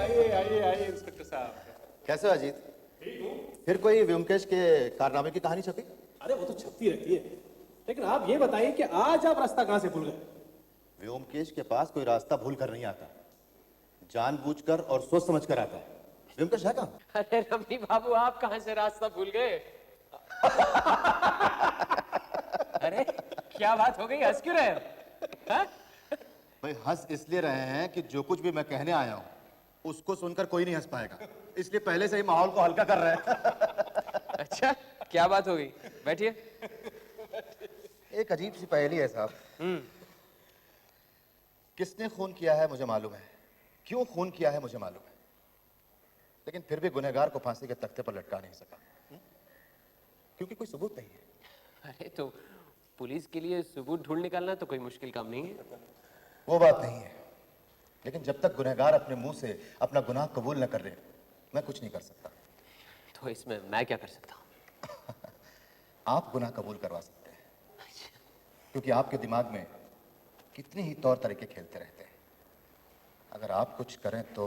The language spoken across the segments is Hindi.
आइए आइए आइए इंस्पेक्टर साहब। कैसे हो अजीत? फिर कोई व्योमकेश के कारनामे की कहानी छपी? अरे वो तो छपती रहती है, लेकिन आप ये बताइए कि आज आप रास्ता कहाँ से भूल गए? व्योमकेश के पास कोई रास्ता भूल कर नहीं आता, जानबूझकर और सोच समझ कर आता है। व्योमकेश है कहाँ? अरे रमनी बाबू, आप कहाँ से रास्ता भूल गए? अरे क्या बात हो गई, हंस क्यों रहे हो? हाँ? भाई हंस इसलिए रहे हैं कि जो कुछ भी मैं कहने आया हूँ उसको सुनकर कोई नहीं हंस पाएगा, इसलिए पहले से ही माहौल को हल्का कर रहे हैं। अच्छा, क्या बात हो गई? बैठिए। एक अजीब सी पहेली है साहब। किसने खून किया है मुझे मालूम है, क्यों खून किया है मुझे मालूम है, लेकिन फिर भी गुनहगार को फांसी के तख्ते पर लटका नहीं सका, क्योंकि कोई सबूत नहीं है। अरे तो पुलिस के लिए सबूत ढूंढ निकालना तो कोई मुश्किल काम नहीं है। वो बात नहीं है, लेकिन जब तक गुनहगार अपने मुंह से अपना गुनाह कबूल न कर ले, मैं कुछ नहीं कर सकता। तो इसमें मैं क्या कर सकता हूँ? आप गुनाह कबूल करवा सकते हैं, क्योंकि आपके दिमाग में कितने ही तौर तरीके खेलते रहते हैं। अगर आप कुछ करें तो।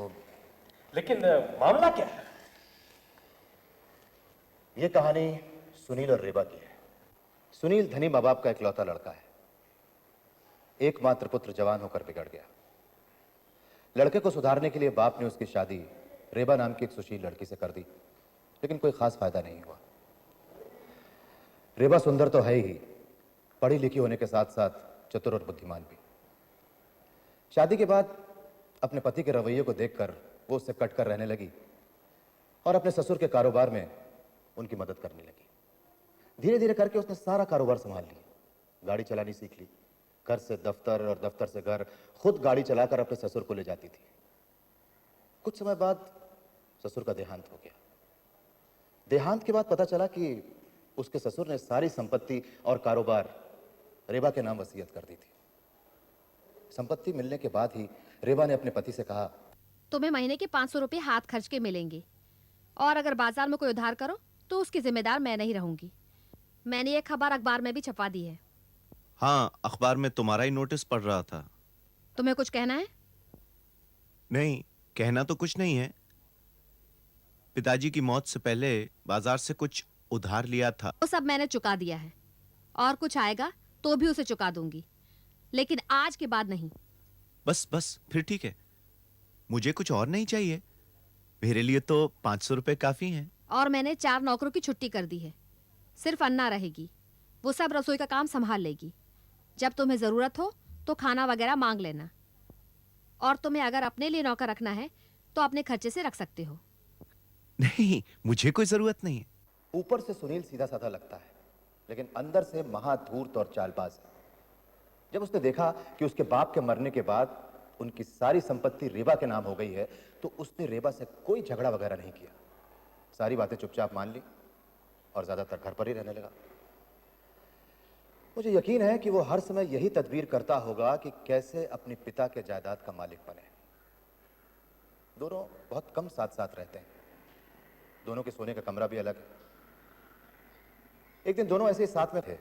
लेकिन मामला क्या है? ये कहानी सुनील और रेबा की है। सुनील धनी माँ बाप का इकलौता लड़का है। एकमात्र पुत्र जवान होकर बिगड़ गया। लड़के को सुधारने के लिए बाप ने उसकी शादी रेबा नाम की एक सुशील लड़की से कर दी, लेकिन कोई खास फायदा नहीं हुआ। रेबा सुंदर तो है ही, पढ़ी लिखी होने के साथ साथ चतुर और बुद्धिमान भी। शादी के बाद अपने पति के रवैये को देखकर वो उससे कटकर रहने लगी और अपने ससुर के कारोबार में उनकी मदद करने लगी। धीरे धीरे करके उसने सारा कारोबार संभाल लिया, गाड़ी चलानी सीख ली, घर से दफ्तर और दफ्तर से घर, खुद गाड़ी चलाकर अपने ससुर को ले जाती थी। कुछ समय बाद ससुर का देहांत हो गया। देहांत के बाद पता चला कि उसके ससुर ने सारी संपत्ति और कारोबार रेबा के नाम वसीयत कर दी थी। संपत्ति मिलने के बाद ही रेबा ने अपने पति से कहा, तुम्हें महीने के 500 रुपए हाथ खर्च के मिलेंगे, और अगर बाजार में कोई उधार करो तो उसकी जिम्मेदार मैं नहीं रहूंगी। मैंने ये खबर अखबार में भी छपा दी है। हाँ, अखबार में तुम्हारा ही नोटिस पढ़ रहा था। तुम्हें कुछ कहना है? नहीं, कहना तो कुछ नहीं है। पिताजी की मौत से पहले बाजार से कुछ उधार लिया था। वो सब मैंने चुका दिया है, और कुछ आएगा तो भी उसे चुका दूंगी, लेकिन आज के बाद नहीं। बस बस, फिर ठीक है। मुझे कुछ और नहीं चाहिए। मेरे लिए तो 500 रुपए काफी हैं। और मैंने 4 नौकरों की छुट्टी कर दी है। सिर्फ अन्ना रहेगी, वो सब रसोई का काम संभाल लेगी। जब तुम्हें जरूरत हो तो खाना वगैरह मांग लेना, और तुम्हें अगर अपने लिए नौकर रखना है तो अपने खर्चे से रख सकते हो। नहीं, मुझे कोई जरूरत नहीं है। ऊपर से सुनील सीधा साधा लगता है, लेकिन अंदर से महाधूर्त और चालबाज है। जब उसने देखा कि उसके बाप के मरने के बाद उनकी सारी संपत्ति रेबा के नाम हो गई है, तो उसने रेबा से कोई झगड़ा वगैरह नहीं किया। सारी बातें चुपचाप मान ली और ज्यादातर घर पर ही रहने लगा। मुझे यकीन है कि वो हर समय यही तदबीर करता होगा कि कैसे अपने पिता के जायदाद का मालिक बने। दोनों बहुत कम साथ साथ रहते हैं। दोनों के सोने का कमरा भी अलग है। एक दिन दोनों ऐसे ही साथ में थे।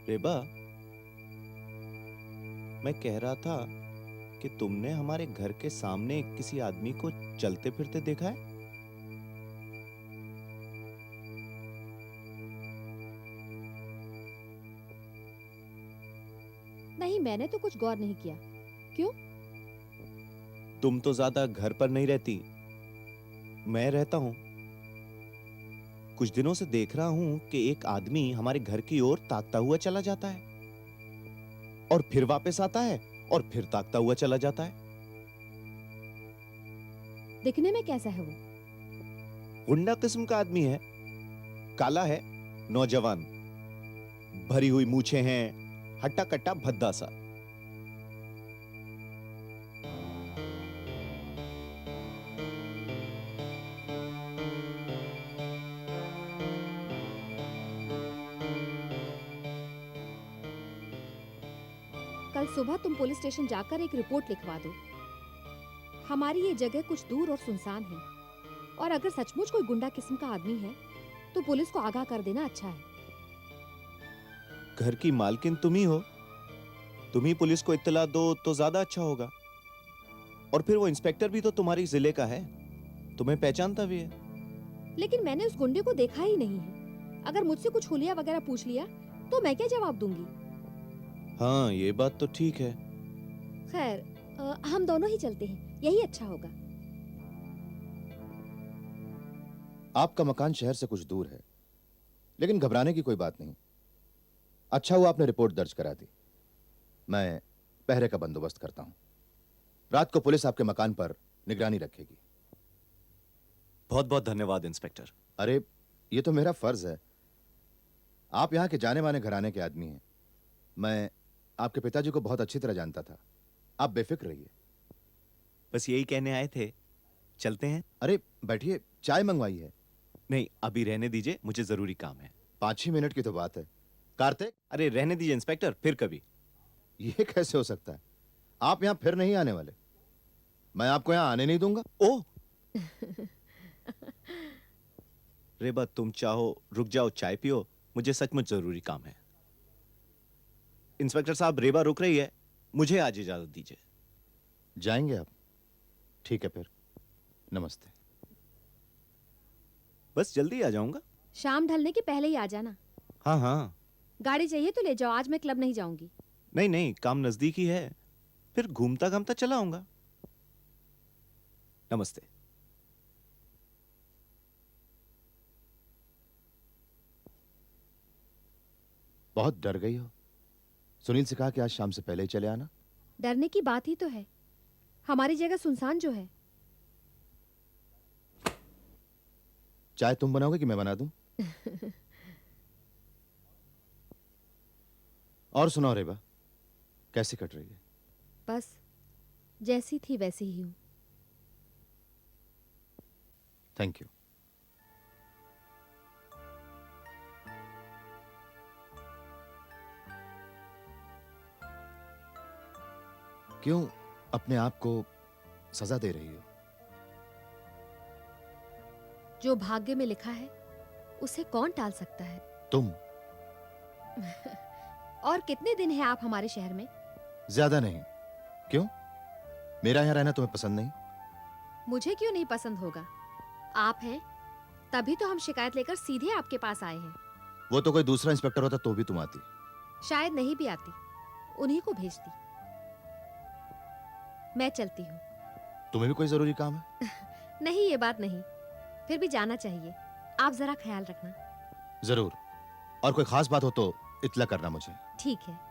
रेबा, मैं कह रहा था कि तुमने हमारे घर के सामने किसी आदमी को चलते फिरते देखा है? नहीं, मैंने तो कुछ गौर नहीं किया। क्यों? तुम तो ज्यादा घर पर नहीं रहती, मैं रहता हूं। कुछ दिनों से देख रहा हूं कि एक आदमी हमारे घर की ओर ताकता हुआ चला जाता है, और फिर वापस आता है, और फिर ताकता हुआ चला जाता है। दिखने में कैसा है वो? गुंडा किस्म का आदमी है। काला है, नौजवान, भरी हुई मूछें हैं, हट्टा कट्टा भद्दा सा। कल सुबह तुम पुलिस स्टेशन जाकर एक रिपोर्ट लिखवा दो। हमारी ये जगह कुछ दूर और सुनसान है। और अगर सचमुच कोई गुंडा किस्म का आदमी है तो पुलिस को आगाह कर देना अच्छा है। घर की मालकिन तुम ही हो, तुम ही पुलिस को इत्तला दो तो ज्यादा अच्छा होगा। और फिर वो इंस्पेक्टर भी तो तुम्हारी जिले का है, तुम्हें पहचानता भी है। लेकिन मैंने उस गुंडे को देखा ही नहीं है। अगर मुझसे कुछ हुलिया वगैरह पूछ लिया तो मैं क्या जवाब दूंगी? हाँ, ये बात तो ठीक है। खैर, हम दोनों ही चलते हैं, यही अच्छा होगा। आपका मकान शहर से कुछ दूर है, लेकिन घबराने की कोई बात नहीं। अच्छा हुआ आपने रिपोर्ट दर्ज करा दी। मैं पहरे का बंदोबस्त करता हूं। रात को पुलिस आपके मकान पर निगरानी रखेगी। बहुत बहुत धन्यवाद इंस्पेक्टर। अरे, ये तो मेरा फर्ज है। आप यहाँ के जाने माने घराने के आदमी हैं। मैं आपके पिताजी को बहुत अच्छी तरह जानता था। आप बेफिक्र रहिए। बस यही कहने आए थे, चलते हैं? अरे बैठिए, चाय मंगवाई है। नहीं, अभी रहने दीजिए, मुझे जरूरी काम है। 5 ही मिनट की तो बात है। कार्तिक, अरे रहने दीजिए इंस्पेक्टर, फिर कभी। ये कैसे हो सकता है? आप यहाँ फिर नहीं आने वाले। मैं आपको यहाँ आने नहीं दूंगा। ओ रेबा, तुम चाहो रुक जाओ, चाय पियो, मुझे सचमुच जरूरी काम है। इंस्पेक्टर साहब, रेबा रुक रही है, मुझे आज इजाजत दीजिए। जाएंगे आप? ठीक है फिर, नमस्ते। बस जल्दी आ जाऊंगा। शाम ढलने के पहले ही आ जाना। हाँ हाँ। गाड़ी चाहिए तो ले जाओ, आज मैं क्लब नहीं जाऊंगी। नहीं नहीं, काम नजदीक ही है, फिर घूमता घामता चला आऊंगा। नमस्ते। बहुत डर गई हो। सुनील से कहा कि आज शाम से पहले ही चले आना। डरने की बात ही तो है, हमारी जगह सुनसान जो है। चाय तुम बनाओगे कि मैं बना दूं? और सुनाओ रेबा, कैसी कट रही है? बस जैसी थी वैसी ही हूँ। Thank you. क्यों अपने आप को सजा दे रही हो? जो भाग्य में लिखा है उसे कौन टाल सकता है? तुम? और कितने दिन हैं आप हमारे शहर में? ज्यादा नहीं। क्यों? मेरा यहां रहना तुम्हें पसंद नहीं? मुझे क्यों नहीं पसंद होगा? आप हैं तभी तो हम शिकायत लेकर सीधे आपके पास आए हैं। वो तो कोई दूसरा इंस्पेक्टर होता तो भी तुम आती। शायद नहीं भी आती, उन्हीं को भेजती। मैं चलती हूँ। तुम्हें भी कोई जरूरी काम है? नहीं, ये बात नहीं, फिर भी जाना चाहिए। आप जरा ख्याल रखना। जरूर। और कोई खास बात हो तो इत्तला करना मुझे। ठीक है।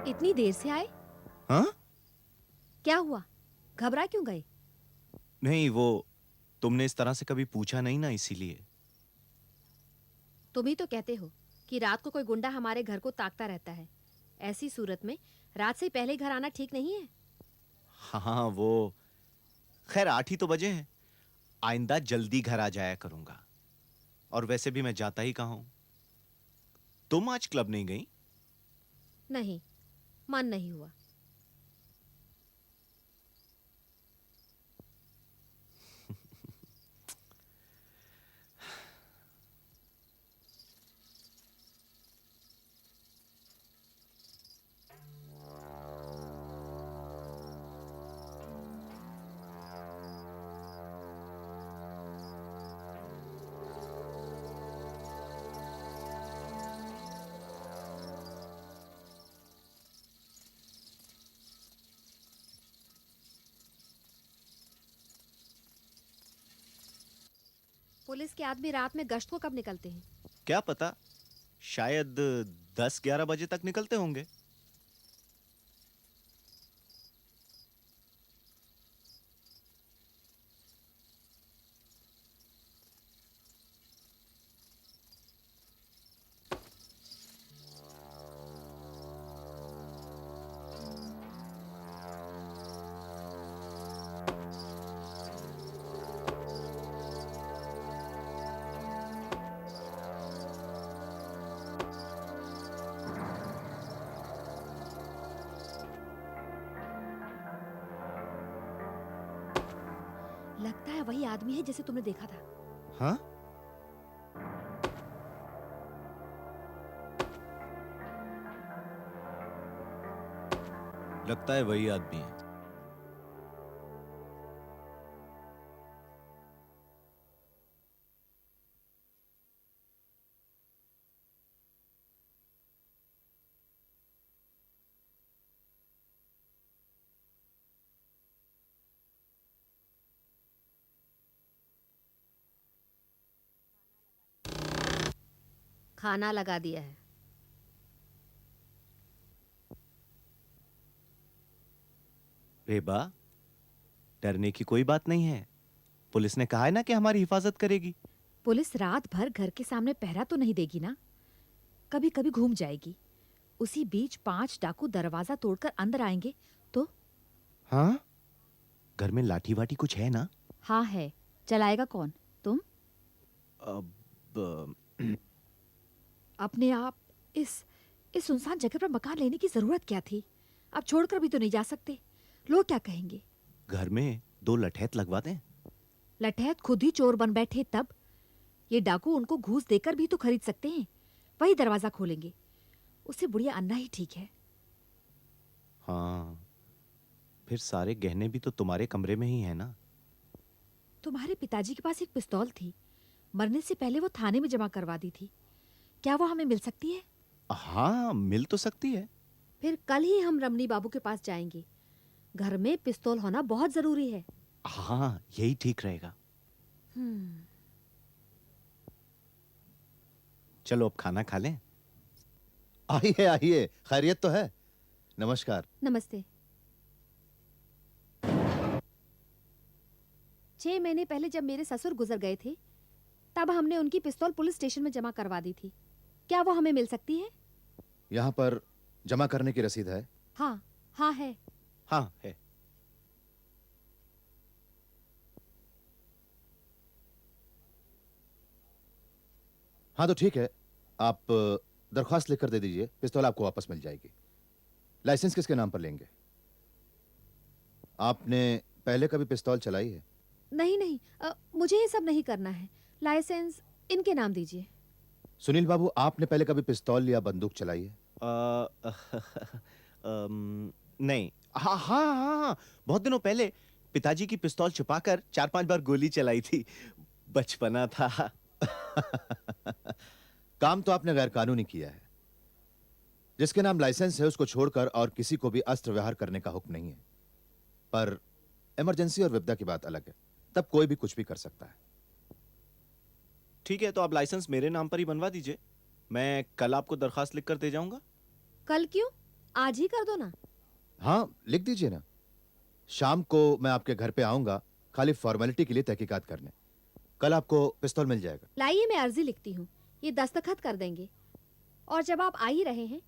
इतनी देर से आए? हाँ? क्या हुआ, घबरा क्यों गए? नहीं, वो तुमने इस तरह से कभी पूछा नहीं ना, इसीलिए। तुम ही तो कहते हो कि रात को कोई गुंडा हमारे घर को ताकता रहता है। ऐसी सूरत में रात से पहले घर आना ठीक नहीं है। हाँ, वो खैर 8 ही तो बजे हैं। आइंदा जल्दी घर आ जाया करूंगा। और वैसे भी मैं जाता ही कहाँ हूं। तुम आज क्लब नहीं गई? नहीं, मन नहीं हुआ। पुलिस के आदमी रात में गश्त को कब निकलते हैं? क्या पता, शायद 10-11 बजे तक निकलते होंगे। लगता है वही आदमी है जिसे तुमने देखा था। हाँ, लगता है वही आदमी है। खाना लगा दिया है। बेबा, डरने की कोई बात नहीं है। पुलिस ने कहा है ना कि हमारी हिफाजत करेगी। पुलिस रात भर घर के सामने पहरा तो नहीं देगी ना, कभी कभी घूम जाएगी। उसी बीच 5 डाकू दरवाजा तोड़कर अंदर आएंगे तो? हाँ, घर में लाठी वाठी कुछ है ना? हाँ है। चलाएगा कौन? तुम? अब अपने आप इस सुनसान जगह पर मकान लेने की जरूरत क्या थी? अब छोड़कर भी तो नहीं जा सकते। लोग क्या कहेंगे? घर में 2 लठैत लगवा दें। लठैत खुद ही चोर बन बैठे तब। ये डाकू उनको घूस देकर भी तो खरीद सकते हैं। वही दरवाजा खोलेंगे। उससे बुढ़िया अन्ना ही ठीक है। हाँ, फिर सारे गहने भी तो तुम्हारे कमरे में ही है ना? तुम्हारे पिताजी के पास एक पिस्तौल थी। मरने से पहले वो थाने में जमा करवा दी थी। क्या वो हमें मिल सकती है? हाँ, मिल तो सकती है। फिर कल ही हम रमनी बाबू के पास जाएंगे। घर में पिस्तौल होना बहुत जरूरी है। हाँ, यही ठीक रहेगा। चलो अब खाना खा लें। आइए आइए, खैरियत तो है। नमस्कार। नमस्ते। 6 महीने पहले जब मेरे ससुर गुजर गए थे, तब हमने उनकी पिस्तौल पुलिस स्टेशन में जमा करवा दी थी। क्या वो हमें मिल सकती है? यहाँ पर जमा करने की रसीद है? हाँ, हाँ है। हाँ है। हाँ तो ठीक है, आप दरख्वास्त लिखकर दे दीजिए, पिस्तौल आपको वापस मिल जाएगी। लाइसेंस किसके नाम पर लेंगे? आपने पहले कभी पिस्तौल चलाई है? नहीं नहीं, मुझे ये सब नहीं करना है। लाइसेंस इनके नाम दीजिए। सुनील बाबू, आपने पहले कभी पिस्तौल या बंदूक चलाई है? नहीं। हाँ हाँ हाँ हाँ, बहुत दिनों पहले पिताजी की पिस्तौल छुपाकर 4-5 बार गोली चलाई थी। बचपना था। काम तो आपने गैर कानूनी किया है। जिसके नाम लाइसेंस है उसको छोड़कर और किसी को भी अस्त्र व्यवहार करने का हुक्म नहीं है। पर इमरजेंसी और विपदा की बात अलग है, तब कोई भी कुछ भी कर सकता है। ठीक है, तो आप लाइसेंस मेरे नाम पर ही बनवा दीजिए। मैं कल आपको दरखास्त लिख कर दे जाऊंगा। कल क्यों? आज ही कर दो ना। हाँ, लिख दीजिए ना। शाम को मैं आपके घर पे आऊंगा, खाली फॉर्मेलिटी के लिए तहकीकात करने। कल आपको पिस्तौल मिल जाएगा। लाइए, मैं अर्जी लिखती हूँ, ये दस्तखत कर देंगे। और जब आप आ ही रहे हैं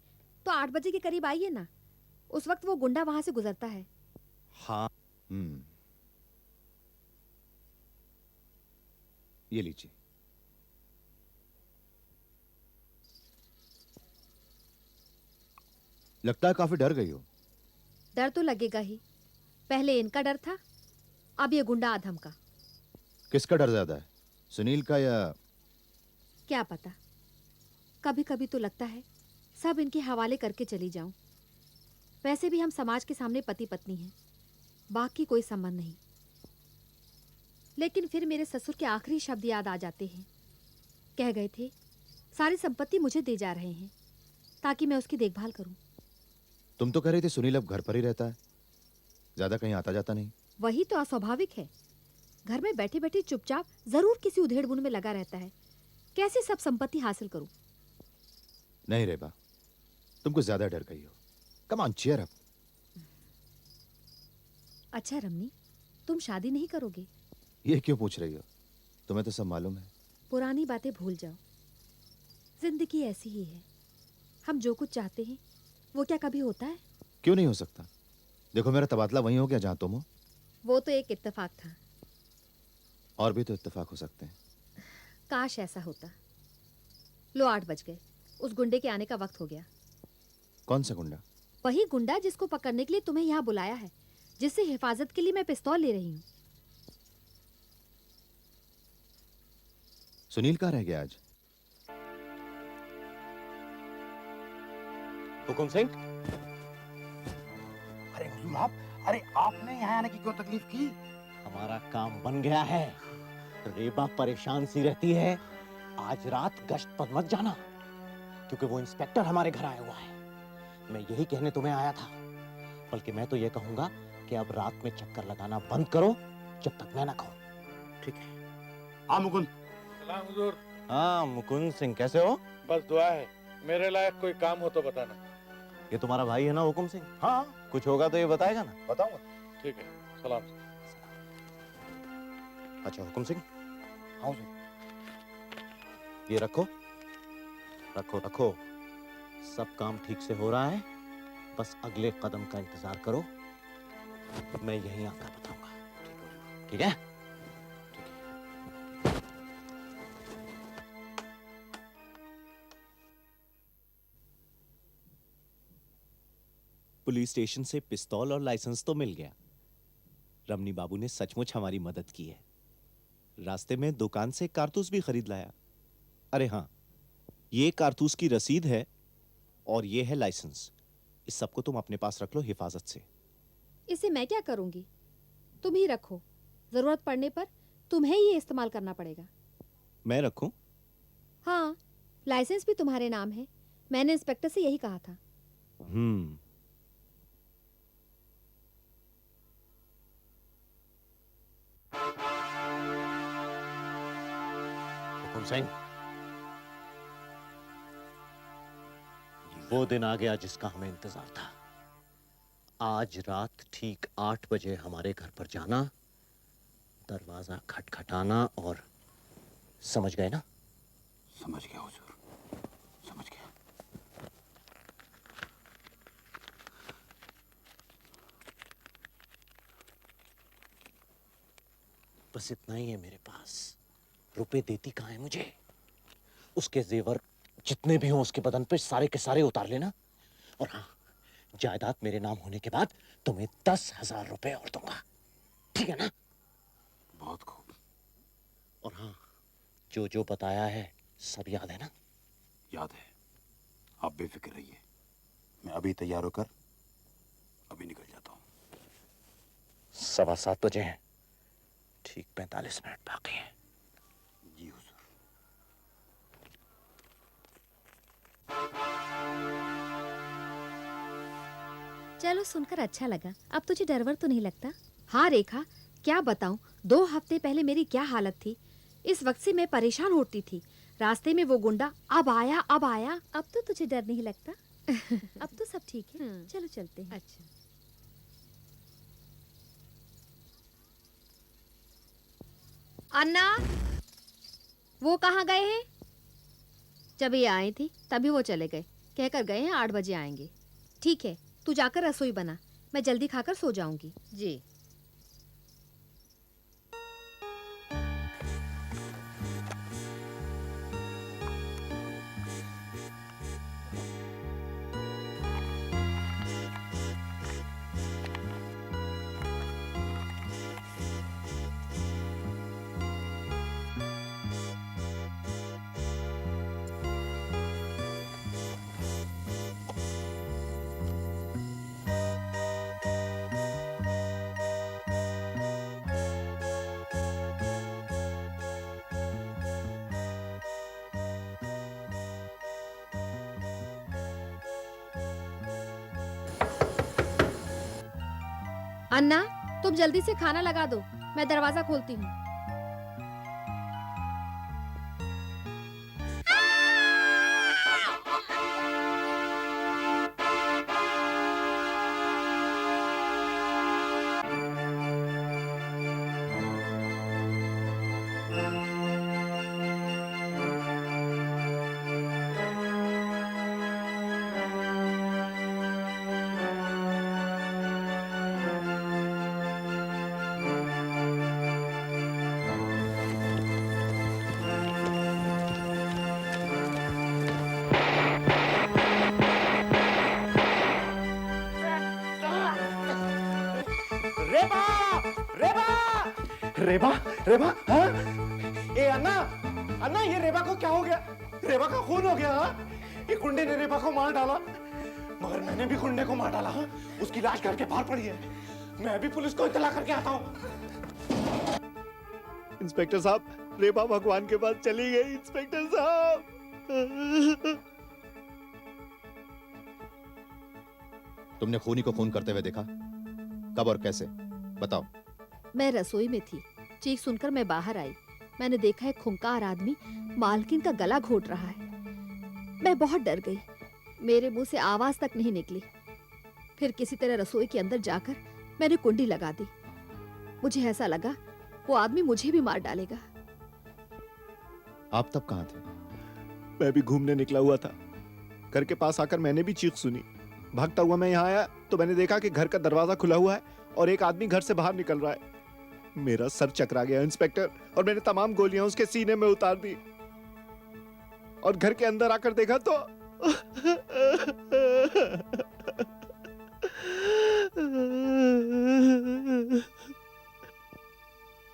तो 8 बजे के करीब आइए ना। उस वक्त वो गुंडा वहां से गुजरता है। हाँ। ये लीजिए। लगता है काफी डर गई हो। डर तो लगेगा ही। पहले इनका डर था, अब ये गुंडा अधम का। किसका डर ज्यादा है, सुनील का या? क्या पता, कभी कभी तो लगता है सब इनके हवाले करके चली जाऊं। वैसे भी हम समाज के सामने पति पत्नी हैं, बाकी कोई संबंध नहीं। लेकिन फिर मेरे ससुर के आखिरी शब्द याद आ जाते हैं। कह गए थे सारी संपत्ति मुझे दे जा रहे हैं ताकि मैं उसकी देखभाल करूं। तुम तो कह रही थी सुनील अब घर पर ही रहता है, ज्यादा कहीं आता जाता नहीं। वही तो अस्वाभाविक है। घर में बैठी बैठी चुपचाप जरूर किसी उधेड़-बुन में लगा रहता है। कैसे सब संपत्ति हासिल करूं? नहीं रेबा, तुम कुछ ज्यादा डर गई हो। Come on, cheer up. अच्छा रमनी, तुम शादी नहीं करोगे? ये क्यों पूछ रही हो? तुम्हें तो सब मालूम है। पुरानी बातें भूल जाओ। जिंदगी ऐसी ही है, हम जो कुछ चाहते हैं वो क्या कभी होता है? क्यों नहीं हो सकता? देखो, मेरा तबादला वहीं हो गया जहां तुम हो। वो तो एक इत्तेफाक था। और भी तो इत्तेफाक हो सकते हैं। काश ऐसा होता। लो 8 बज गए, उस गुंडे के आने का वक्त हो गया। कौन सा गुंडा? वही गुंडा जिसको पकड़ने के लिए तुम्हें यहाँ बुलाया है, जिससे हिफाजत के लिए मैं पिस्तौल ले रही हूँ। सुनील कहाँ रह गया आज? हुकुम सिंह, अरे हुजूर आप, अरे आपने यहाँ आने की क्यों तकलीफ की? हमारा काम बन गया है। रेबा परेशान सी रहती है। आज रात गश्त पर मत जाना, क्योंकि वो इंस्पेक्टर हमारे घर आया हुआ है। मैं यही कहने तुम्हें आया था, बल्कि मैं तो ये कहूंगा कि अब रात में चक्कर लगाना बंद करो जब तक मैं ना कहूं। ठीक है। हाँ मुकुंद। सलाम हुजूर। हाँ मुकुंद सिंह, कैसे हो? बस दुआ है, मेरे लायक कोई काम हो तो बताना। ये तुम्हारा भाई है ना हुकुम सिंह? हाँ कुछ होगा तो ये बताएगा ना? बताऊंगा। ठीक है, सलाम। अच्छा हुकुम सिंह, हाँ हुजूर। ये रखो रखो रखो। सब काम ठीक से हो रहा है, बस अगले कदम का इंतजार करो। मैं यहीं आकर बताऊंगा, ठीक है? पुलिस स्टेशन से पिस्तौल और लाइसेंस तो मिल गया। रमनी बाबू ने सचमुच हमारी मदद की है। रास्ते में दुकान से कारतूस भी खरीद लाया। अरे हाँ, ये कारतूस की रसीद है और ये है लाइसेंस। इस सबको तुम अपने पास रख लो हिफाजत से। इसे मैं क्या करूंगी? तुम ही रखो, जरूरत पड़ने पर तुम्हें ही ये इस्तेमाल करना पड़ेगा। मैं रखूं? हाँ, लाइसेंस भी तुम्हारे नाम है। मैंने इंस्पेक्टर से यही कहा था। हुकुम सिंह, वो दिन आ गया जिसका हमें इंतजार था। आज रात ठीक 8 बजे हमारे घर पर जाना, दरवाजा खटखटाना और समझ गए ना? समझ गया हुजूर, समझ गया। बस इतना ही है मेरे पास। रुपए देती कहाँ है मुझे? उसके जेवर जितने भी हों उसके बदन पे सारे के सारे उतार लेना। और हाँ, जायदाद मेरे नाम होने के बाद तुम्हें 10,000 रुपए और दूंगा, ठीक है ना? बहुत खूब। और हाँ, जो जो बताया है सब याद है ना? याद है। आप बेफिक्र रहिए, मैं अभी तैयार होकर अभी निकल जाता हूँ। 7:15 बजे हैं, ठीक 45 मिनट बाकी हैं। जी हुजूर। चलो, सुनकर अच्छा लगा। अब तुझे डर वर तो नहीं लगता? हाँ रेखा, क्या बताऊं, 2 हफ्ते पहले मेरी क्या हालत थी। इस वक्त से मैं परेशान होती थी। रास्ते में वो गुंडा अब आया अब आया। अब तो तुझे डर नहीं लगता? अब तो सब ठीक है। चलो चलते हैं। अच्छा। अन्ना, वो कहाँ गए हैं? जब ये आई थी तभी वो चले गए। कहकर गए हैं 8 बजे आएंगे। ठीक है, तू जाकर रसोई बना, मैं जल्दी खाकर सो जाऊंगी। जी। अन्ना, तुम जल्दी से खाना लगा दो, मैं दरवाजा खोलती हूँ। रेबा रेबा रेबा रेबा हाँ ए अन्ना अन्ना ये रेबा को क्या हो गया? रेबा का खून हो गया हाँ? ये कुंडे ने रेबा को मार डाला मगर मैंने भी कुंडे को मार डाला हाँ? उसकी लाश घर के बाहर पड़ी है। मैं भी पुलिस को इत्तला करके आता हूँ। इंस्पेक्टर साहब रेबा भगवान के पास चली गई। इंस्पेक्टर साहब तुमने खूनी को खून करते हुए देखा? कब और कैसे बताओ? मैं रसोई में थी, चीख सुनकर मैं बाहर आई। मैंने देखा एक खूंखार आदमी मालकिन का गला घोट रहा है। मैं बहुत डर गई, मेरे मुंह से आवाज तक नहीं निकली। फिर किसी तरह रसोई के अंदर जाकर मैंने कुंडी लगा दी। मुझे ऐसा लगा वो आदमी मुझे भी मार डालेगा। आप तब कहाँ थे? मैं भी घूमने निकला हुआ था। घर के पास आकर मैंने भी चीख सुनी। भागता हुआ मैं यहाँ आया तो मैंने देखा कि घर का दरवाजा खुला हुआ है और एक आदमी घर से बाहर निकल रहा है। मेरा सर चकरा गया इंस्पेक्टर और मैंने तमाम गोलियां उसके सीने में उतार दी और घर के अंदर आकर देखा तो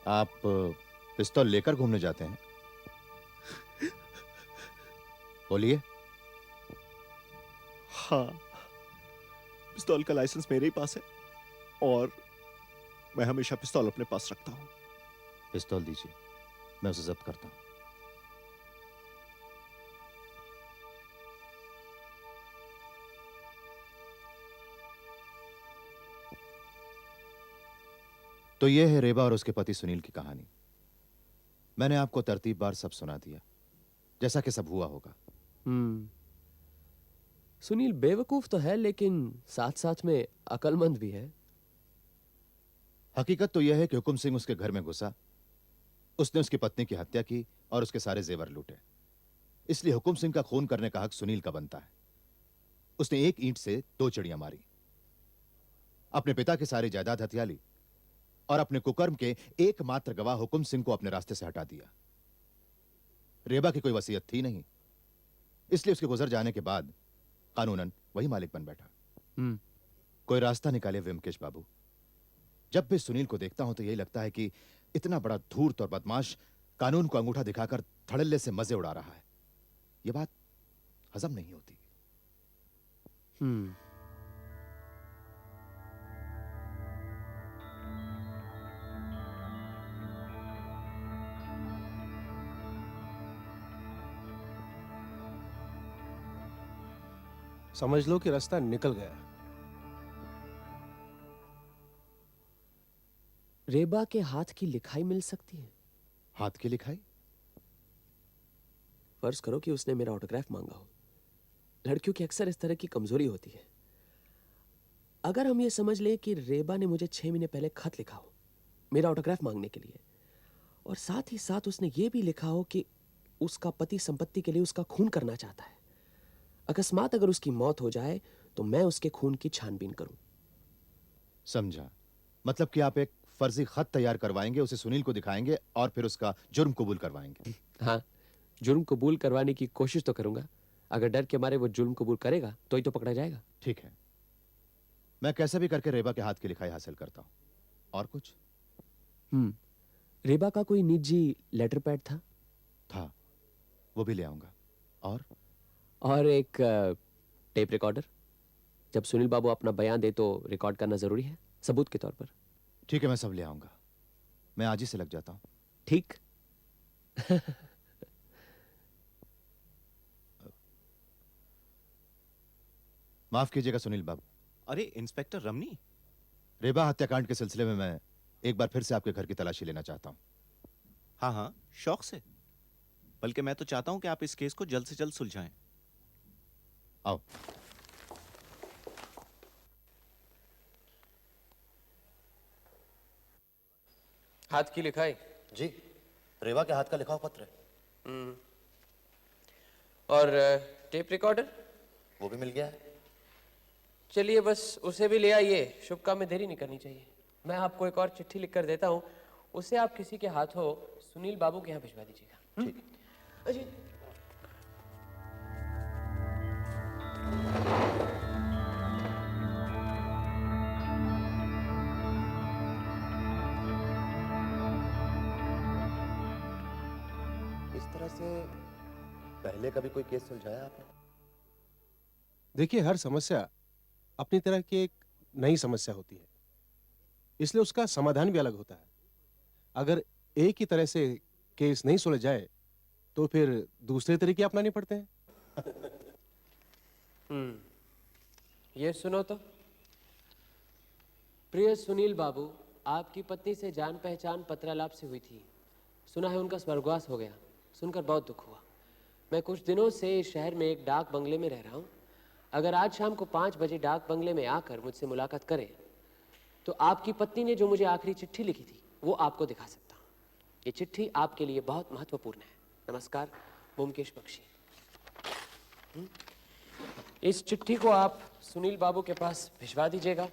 आप पिस्तौल लेकर घूमने जाते हैं? बोलिए। हाँ, पिस्तौल का लाइसेंस मेरे ही पास है और मैं हमेशा पिस्तौल अपने पास रखता हूँ। पिस्तौल दीजिए, मैं उसे जब्त करता हूं। तो यह है रेबा और उसके पति सुनील की कहानी। मैंने आपको तरतीबवार सब सुना दिया, जैसा कि सब हुआ होगा। सुनील बेवकूफ तो है लेकिन साथ साथ में अक्लमंद भी है। हकीकत तो यह है कि हुकुम सिंह उसके घर में घुसा, उसने उसकी पत्नी की हत्या की और उसके सारे जेवर लूटे। इसलिए हुकुम सिंह का खून करने का हक सुनील का बनता है। उसने एक ईंट से दो चिड़ियां मारी, अपने पिता की सारी जायदाद हथिया ली और अपने कुकर्म के एकमात्र गवाह हुकुम सिंह को अपने रास्ते से हटा दिया। रेबा की कोई वसीयत थी नहीं, इसलिए उसके गुजर जाने के बाद कानूनन वही मालिक बन बैठा। कोई रास्ता निकाले व्यंकेश बाबू। जब भी सुनील को देखता हूं तो यही लगता है कि इतना बड़ा धूर्त और बदमाश कानून को अंगूठा दिखाकर धड़ल्ले से मजे उड़ा रहा है। यह बात हजम नहीं होती। समझ लो कि रास्ता निकल गया। रेबा के हाथ की लिखाई मिल सकती है? हाथ की लिखाई? फर्ज करो कि उसने मेरा ऑटोग्राफ मांगा हो। लड़कियों की अक्सर इस तरह की कमजोरी होती है। अगर हम ये समझ लें कि रेबा ने मुझे 6 महीने पहले खत लिखा हो मेरा ऑटोग्राफ मांगने के लिए, और साथ ही साथ उसने ये भी लिखा हो कि उसका पति संपत्ति के लिए उसका खून करना चाहता है। अकस्मात अगर उसकी मौत हो जाए तो मैं उसके खून की छानबीन करूं। समझा। मतलब कि आप एक फर्जी खत तैयार करवाएंगे, उसे सुनील को दिखाएंगे और फिर उसका जुर्म कबूल करवाएंगे। हाँ, जुर्म कबूल करवाने की कोशिश तो करूंगा। अगर डर के मारे वो जुर्म कबूल करेगा तो ही तो पकड़ा जाएगा। ठीक है, मैं कैसे भी करके रेबा के हाथ की लिखाई हासिल करता हूं। और कुछ? रेबा का कोई निजी लेटर पैड था? वो भी ले आऊंगा। और एक टेप रिकॉर्डर। जब सुनील बाबू अपना बयान दे तो रिकॉर्ड करना जरूरी है, सबूत के तौर पर। ठीक है, मैं सब ले आऊंगा। मैं आज ही से लग जाता हूं। ठीक। माफ कीजिएगा सुनील बाबू। अरे इंस्पेक्टर रमनी, रेबा हत्याकांड के सिलसिले में मैं एक बार फिर से आपके घर की तलाशी लेना चाहता हूं। हाँ हाँ, शौक से। बल्कि मैं तो चाहता हूं कि आप इस केस को जल्द से जल्द सुलझाएं। आओ। हाथ की लिखाई। जी, रेवा के हाथ का लिखा हुआ पत्र है। और टेप रिकॉर्डर? वो भी मिल गया है। चलिए बस उसे भी ले आइए, शुभ काम में देरी नहीं करनी चाहिए। मैं आपको एक और चिट्ठी लिख कर देता हूँ, उसे आप किसी के हाथों सुनील बाबू के यहाँ भिजवा दीजिएगा। ठीक है। अजी इस तरह से पहले कभी कोई केस सुलझाया आपने? देखिए, हर समस्या अपनी तरह की एक नई समस्या होती है, इसलिए उसका समाधान भी अलग होता है। अगर एक ही तरह से केस नहीं सुलझाए तो फिर दूसरे तरीके अपनाने पड़ते हैं। ये सुनो तो। प्रिय सुनील बाबू, आपकी पत्नी से जान पहचान पत्रालाप से हुई थी। सुना है उनका स्वर्गवास हो गया। सुनकर बहुत दुख हुआ। मैं कुछ दिनों से इस शहर में एक डाक बंगले में रह रहा हूँ। अगर आज शाम को 5 बजे डाक बंगले में आकर मुझसे मुलाकात करें तो आपकी पत्नी ने जो मुझे आखिरी चिट्ठी लिखी थी वो आपको दिखा सकता हूँ। ये चिट्ठी आपके लिए बहुत महत्वपूर्ण है। नमस्कार, ब्योमकेश बख्शी। इस चिट्ठी को आप सुनील बाबू के पास भिजवा दीजिएगा,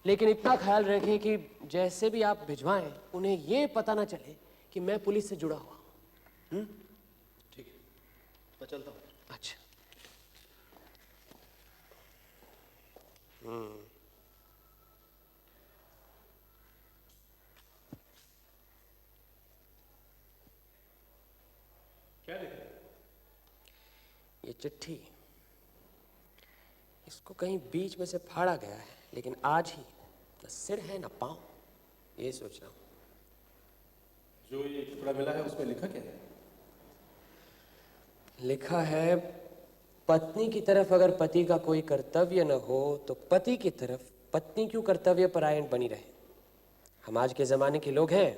लेकिन इतना ख्याल रखें कि जैसे भी आप भिजवाएं उन्हें ये पता ना चले कि मैं पुलिस से जुड़ा हुआ हूँ। ठीक है, मैं चलता हूँ। अच्छा। क्या लिखा? ये चिट्ठी, इसको कहीं बीच में से फाड़ा गया है, लेकिन आज ही न सिर है न पांव, ये सोच रहा हूं। जो ये टुकड़ा मिला है उसमें लिखा क्या है? लिखा है, पत्नी की तरफ अगर पति का कोई कर्तव्य न हो तो पति की तरफ पत्नी क्यों कर्तव्य परायण बनी रहे। हम आज के जमाने के लोग हैं,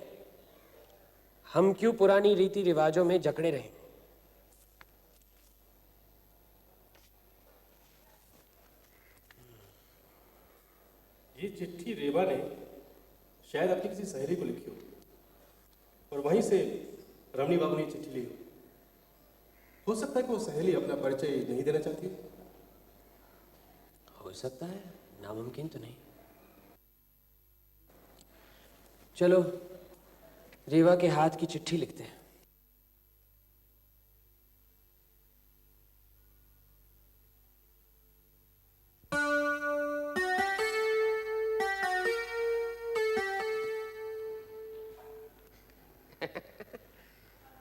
हम क्यों पुरानी रीति रिवाजों में जकड़े रहें। ये चिट्ठी रेवा ने शायद अपनी किसी सहेली को लिखी हो और वहीं से रमणी बाबू ने चिट्ठी ली हो सकता है कि वो सहेली अपना परिचय नहीं देना चाहती हो सकता है, नामुमकिन तो नहीं। चलो रेवा के हाथ की चिट्ठी लिखते हैं।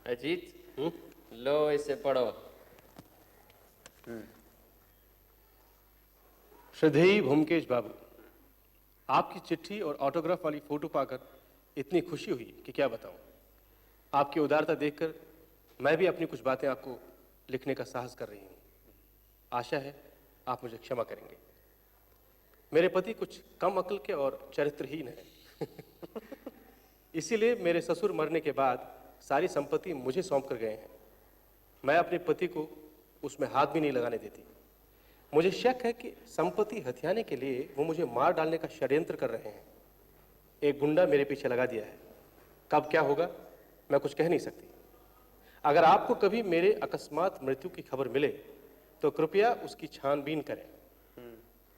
अजीत, लो इसे पढ़ो। श्रद्धेय ब्योमकेश बाबू, आपकी चिट्ठी और ऑटोग्राफ वाली फोटो पाकर इतनी खुशी हुई कि क्या बताऊं। आपकी उदारता देखकर मैं भी अपनी कुछ बातें आपको लिखने का साहस कर रही हूं। आशा है आप मुझे क्षमा करेंगे। मेरे पति कुछ कम अक्ल के और चरित्रहीन हैं। इसीलिए मेरे ससुर मरने के बाद सारी संपत्ति मुझे सौंप कर गए हैं। मैं अपने पति को उसमें हाथ भी नहीं लगाने देती। मुझे शक है कि संपत्ति हथियाने के लिए वो मुझे मार डालने का षड्यंत्र कर रहे हैं। एक गुंडा मेरे पीछे लगा दिया है। कब क्या होगा मैं कुछ कह नहीं सकती। अगर आपको कभी मेरे अकस्मात मृत्यु की खबर मिले तो कृपया उसकी छानबीन करें।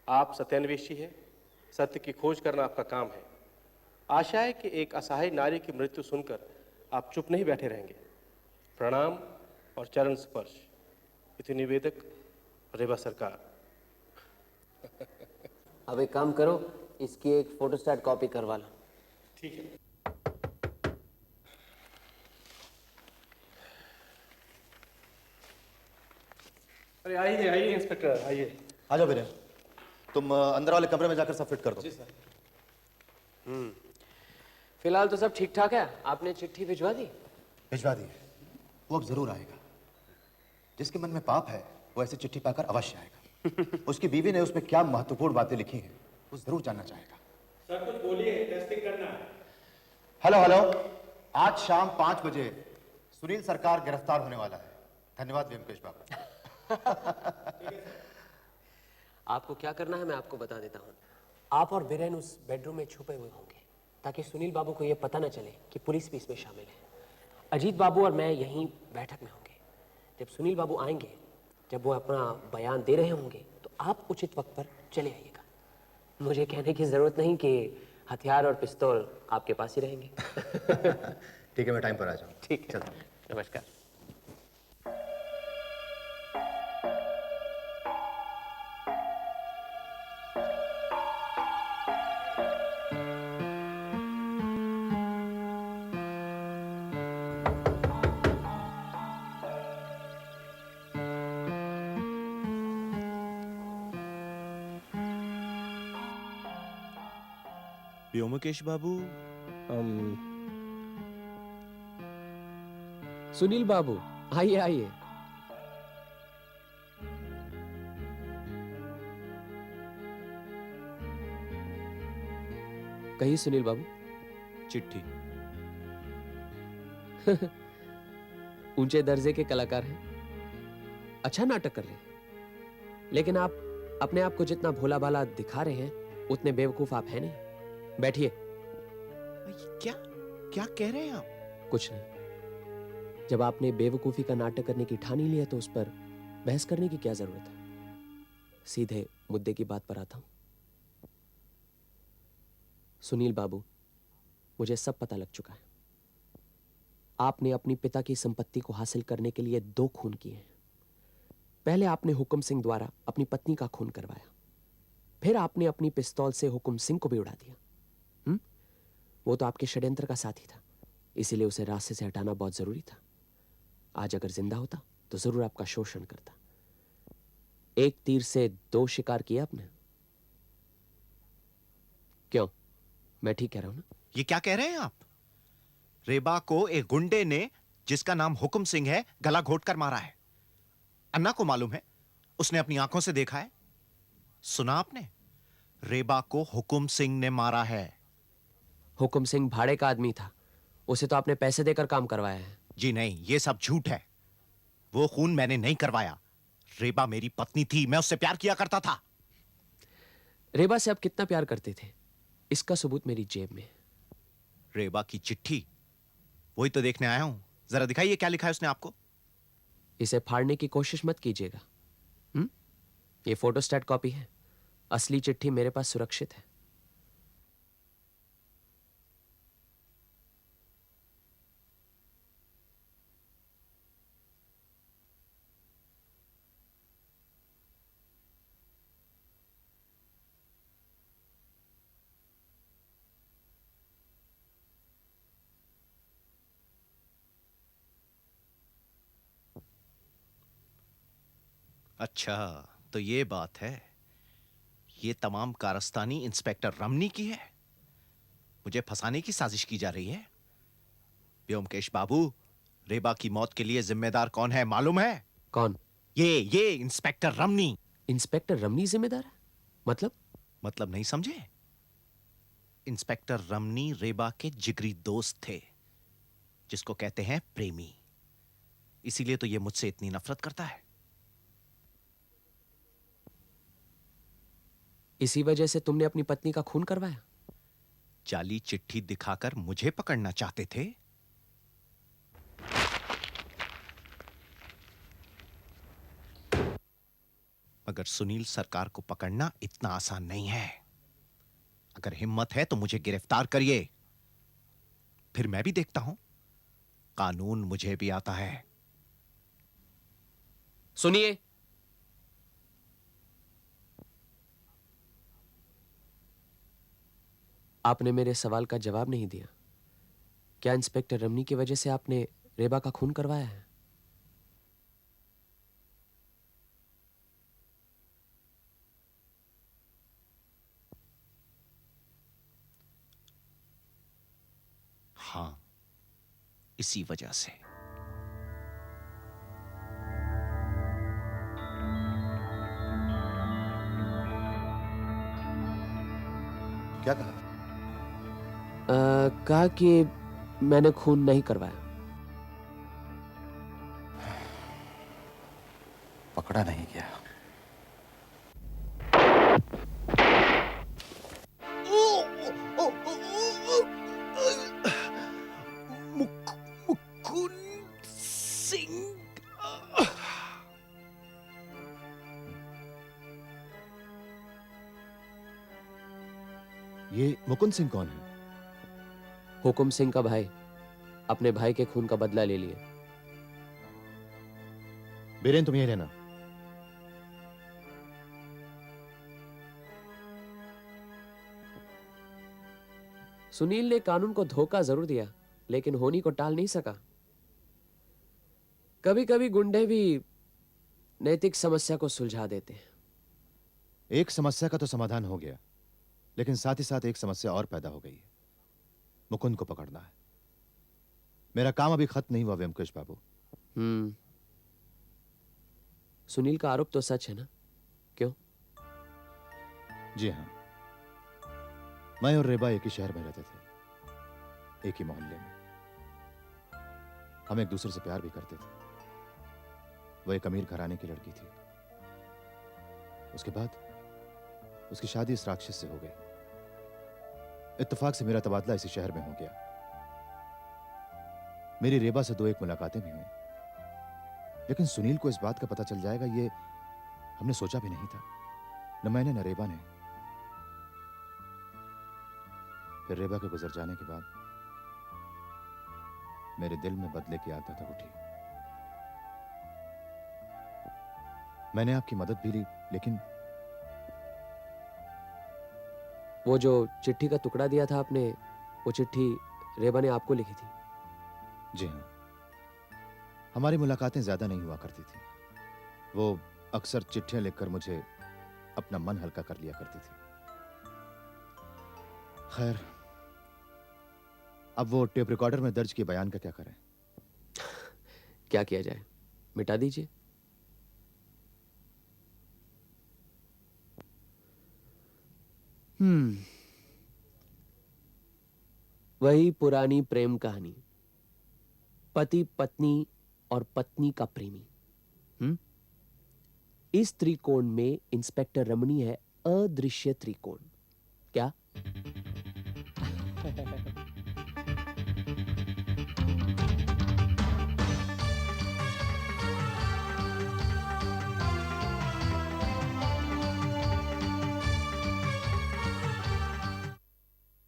आप सत्यान्वेषी हैं, सत्य की खोज करना आपका काम है। आशा है कि एक असहाय नारी की मृत्यु सुनकर आप चुप नहीं बैठे रहेंगे। प्रणाम और चरण स्पर्श। इति निवेदक, रेवा सरकार। अब एक काम करो, इसकी एक फोटोस्टैट कॉपी करवा लो। ठीक है। अरे आइए आइए इंस्पेक्टर, आइए। आ जाओ वीरेन, तुम अंदर वाले कमरे में जाकर सब फिट कर दो। जी सर। फिलहाल तो सब ठीक ठाक है। आपने चिट्ठी भिजवा दी? भिजवा दी है। वो अब जरूर आएगा। जिसके मन में पाप है वो ऐसी चिट्ठी पाकर अवश्य आएगा। उसकी बीवी ने उसमें क्या महत्वपूर्ण बातें लिखी हैं वो जरूर जानना चाहेगा। सर कुछ बोलिए, टेस्टिंग करना है। हेलो हेलो, आज शाम 5 बजे सुनील सरकार गिरफ्तार होने वाला है। धन्यवाद व्योमकेश बाबू। आपको क्या करना है मैं आपको बता देता हूँ। आप और बीरेन उस बेडरूम में छुपे हुए होंगे ताकि सुनील बाबू को यह पता न चले कि पुलिस भी इसमें शामिल है। अजीत बाबू और मैं यहीं बैठक में होंगे। जब सुनील बाबू आएंगे, जब वो अपना बयान दे रहे होंगे, तो आप उचित वक्त पर चले आइएगा। मुझे कहने की जरूरत नहीं कि हथियार और पिस्तौल आपके पास ही रहेंगे। ठीक है, मैं टाइम पर आ जाऊँ। ठीक है, नमस्कार। व्योमकेश बाबू, सुनील बाबू, आइए आइए। कहिए सुनील बाबू। चिट्ठी। ऊंचे दर्जे के कलाकार हैं, अच्छा नाटक कर रहे हैं, लेकिन आप अपने आप को जितना भोला भाला दिखा रहे हैं उतने बेवकूफ आप हैं नहीं। बैठिए। क्या क्या कह रहे हैं आप? कुछ नहीं। जब आपने बेवकूफी का नाटक करने की ठानी ली है तो उस पर बहस करने की क्या जरूरत है। सीधे मुद्दे की बात पर आता हूं। सुनील बाबू, मुझे सब पता लग चुका है। आपने अपनी पिता की संपत्ति को हासिल करने के लिए 2 खून किए हैं। पहले आपने हुकुम सिंह द्वारा अपनी पत्नी का खून करवाया, फिर आपने अपनी पिस्तौल से हुकुम सिंह को भी उड़ा दिया। वो तो आपके षड्यंत्र का साथी था, इसीलिए उसे रास्ते से हटाना बहुत जरूरी था। आज अगर जिंदा होता तो जरूर आपका शोषण करता। एक तीर से 2 शिकार किया आपने। क्यों, मैं ठीक कह रहा हूं ना? ये क्या कह रहे हैं आप? रेबा को एक गुंडे ने, जिसका नाम हुकुम सिंह है, गला घोट कर मारा है। अन्ना को मालूम है, उसने अपनी आंखों से देखा है। सुना आपने? रेबा को हुकुम सिंह ने मारा है। हुकुम सिंह भाड़े का आदमी था, उसे तो आपने पैसे देकर काम करवाया है। जी नहीं, ये सब झूठ है। वो खून मैंने नहीं करवाया। रेबा मेरी पत्नी थी, मैं उससे प्यार किया करता था। रेबा से आप कितना प्यार करते थे, इसका सबूत मेरी जेब में है। रेबा की चिट्ठी, वही तो देखने आया हूं। जरा दिखाइए क्या लिखा है उसने आपको। इसे फाड़ने की कोशिश मत कीजिएगा। ये फोटोस्टैट कॉपी है, असली चिट्ठी मेरे पास सुरक्षित है। अच्छा, तो ये बात है। ये तमाम कारस्तानी इंस्पेक्टर रमनी की है। मुझे फंसाने की साजिश की जा रही है। व्योमकेश बाबू, रेबा की मौत के लिए जिम्मेदार कौन है मालूम है? कौन? ये इंस्पेक्टर रमनी। इंस्पेक्टर रमनी जिम्मेदार है? मतलब नहीं समझे? इंस्पेक्टर रमनी रेबा के जिगरी दोस्त थे, जिसको कहते हैं प्रेमी। इसीलिए तो ये मुझसे इतनी नफरत करता है। इसी वजह से तुमने अपनी पत्नी का खून करवाया? जाली चिट्ठी दिखाकर मुझे पकड़ना चाहते थे। मगर सुनील सरकार को पकड़ना इतना आसान नहीं है। अगर हिम्मत है तो मुझे गिरफ्तार करिए, फिर मैं भी देखता हूं। कानून मुझे भी आता है। सुनिए, आपने मेरे सवाल का जवाब नहीं दिया। क्या इंस्पेक्टर रमनी की वजह से आपने रेबा का खून करवाया है? हां, इसी वजह से। क्या कहा? कहा कि मैंने खून नहीं करवाया। पकड़ा नहीं गया। मुकुंद सिंह। ये मुकुंद सिंह कौन है? हुकुम सिंह का भाई, अपने भाई के खून का बदला ले लिए। बीरेन, तुम यही रहना। सुनील ने कानून को धोखा जरूर दिया, लेकिन होनी को टाल नहीं सका। कभी कभी गुंडे भी नैतिक समस्या को सुलझा देते हैं। एक समस्या का तो समाधान हो गया, लेकिन साथ ही साथ एक समस्या और पैदा हो गई है। मुकुंद को पकड़ना है। मेरा काम अभी खत्म नहीं हुआ व्योमकेश बाबू। सुनील का आरोप तो सच है ना? क्यों? जी हाँ, मैं और रेबा एक ही शहर में रहते थे, एक ही मोहल्ले में। हम एक दूसरे से प्यार भी करते थे। वह एक अमीर घराने की लड़की थी। उसके बाद उसकी शादी इस राक्षस से हो गई। इत्तेफाक से मेरा तबादला इसी शहर में हो गया। मेरी रेबा से 2-1 मुलाकातें भी हुई, लेकिन सुनील को इस बात का पता चल जाएगा, ये हमने सोचा भी नहीं था। न मैंने न रेबा ने। फिर रेबा के गुजर जाने के बाद मेरे दिल में बदले की आग धधक उठी। मैंने आपकी मदद भी ली, लेकिन वो जो चिट्ठी का टुकड़ा दिया था आपने, वो चिट्ठी रेबा ने आपको लिखी थी? जी हाँ, हमारी मुलाकातें ज्यादा नहीं हुआ करती थी। वो अक्सर चिट्ठियां लिखकर मुझे अपना मन हल्का कर लिया करती थी। खैर, अब वो टेप रिकॉर्डर में दर्ज किए बयान का क्या करें? क्या किया जाए, मिटा दीजिए। वही पुरानी प्रेम कहानी, पति पत्नी और पत्नी का प्रेमी। इस त्रिकोण में इंस्पेक्टर रमणी है अदृश्य त्रिकोण। क्या?